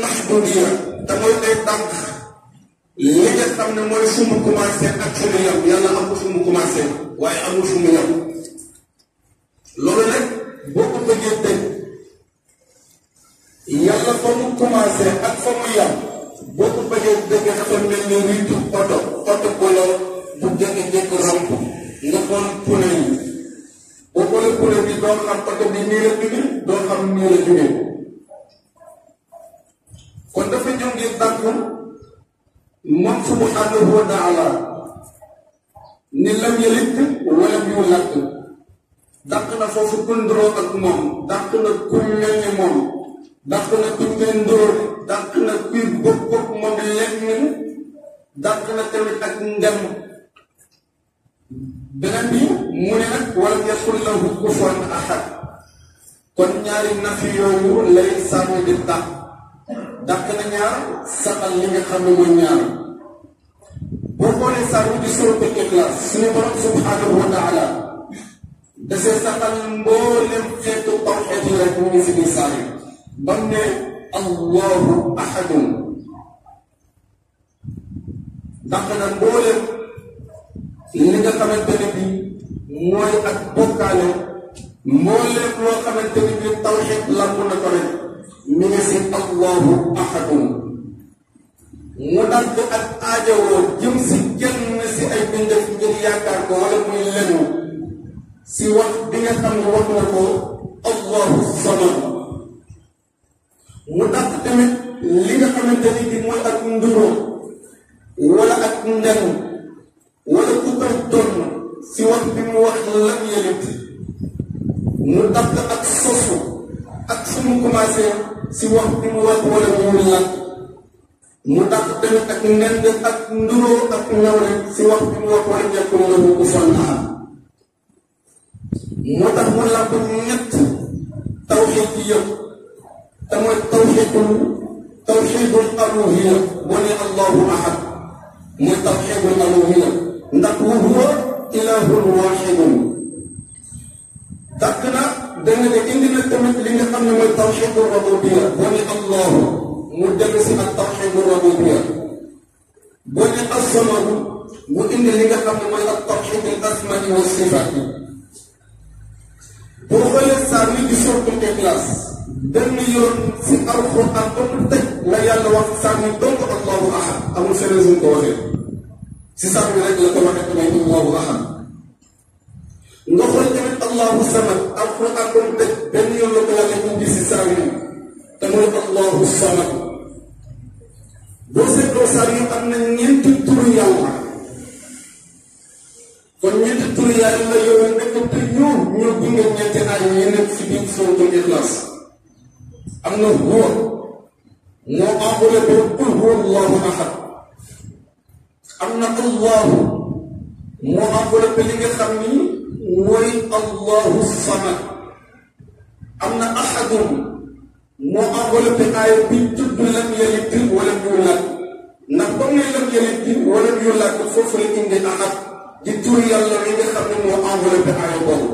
mahdudiya te mooy ay tànk li nga xam ne mooy fu mu commencé ak fu mu yem yàlla amul fu mu commencé waaye amul fu mu yem loolu nag boo ko bëggee dégg yàlla fa mu commencé ak fa mu yem boo ko bëggee dégg dafa mel ni riitu oto bolo bu jékki-jékki romb nga xool pune yi boo xoolee pune bi doo xam oto bi nii la jóge doo xam nii la jóge kon dafa ñëw ngir dàkk moom subhanahu wa taala ni lam yalid walam yulad dàq na foofu ku nduroo ak moom dàq na ku mel ni moom dàq na ku mel ndóor dàq na kuy bokk moom lenn dàq na tamit ak ndem beneen bi mu ne nag walam yakun lahu kufuwan ahad kon ñaari nafi yooyu lay sànni di dàq na ñaar saxal li nga xam ne mooy ñaar boo xoolee sànni di suratul Ixlaas suñu borom subhanahu wa taala dafay saxal mboolem xeetu tawxiid yi rek mu ngi si biir sànni ba mu ne allahu ahadun dàq na mboolem li nga xamante ne bi mooy ak bokkaale mboolem loo xamante ne bi tawxiid lamb na ko rek mi ngi si allahu ahadun mu dagg ak aajowoo jëm si genn si ay bindef ngir yaakaar ko wala muy lenu si wax bi nga xam ne wax na ko allahu samad mu dagg tamit li nga xamante ni bi mooy ak nduroo wala ak nden wala ku koy donn si wax bi mu wax lam yalid mu dagg ak sosu ak fu mu commencé si wax bi mu wax wala mu laaj mu dàq tamit ak nend ak nduroo ak nawle si wax bi mu wax wala ñàkkul la mu ko fannaa moo tax mu làmp ñett tawxiid yi yëpp te mooy tawxiidul aluhiya boo ne allahu ahad mooy tawxiidul aluhiya ndax wa huwa ilahun waxidun dàq na danga ne indi na tamit li nga xam ne mooy tawxiidu rububiya boo ne allahu mu dellu si ak tawxiidu rububiya boo ne as-samadu mu indi li nga xam ne mooy ak tawxiidul asmaai wa sifaat boo xoolee saa ni di suratul Ixlaas benn yoon si alxuraan ba mu tëj la yàlla wax saa ni dong allahu ahad amul feneen suñ ko waxee si saa ni rek la ko waxee tamit allahu ahad nga xool tamit allahu samad alquran ba mu tëj benn yoon la ko yàlla indi si saa yi te mooy allahu samad boo seetloo saa yi am na ñeenti turu yàlla kon ñeenti turu yàlla yooyu nekk te ñoo gunge ñeenti ay yi nekk si biir suratul Ixlaas am na huwa moo enveloppé qul huwa allahu ahad am na allahu moo enveloppé li nga xam ni mooy allahu samad am na ahadun moo enveloppé aaya bi tudd lam yalid walam yulad ndax ba muy lam yalid walam yulad foofu la indi ahad di tur yàlla li nga xam ne moo enveloppé aaya boobu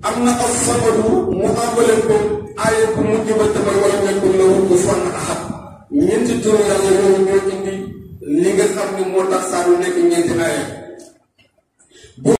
am na as-samadu mu enveloppé aaya bu mujj ba tamit walam yakun lahu kufuwan ahad ñeenti tur yàlla yooyu ñoo indi li nga xam ne moo tax saa lu nekk ñeenti aaya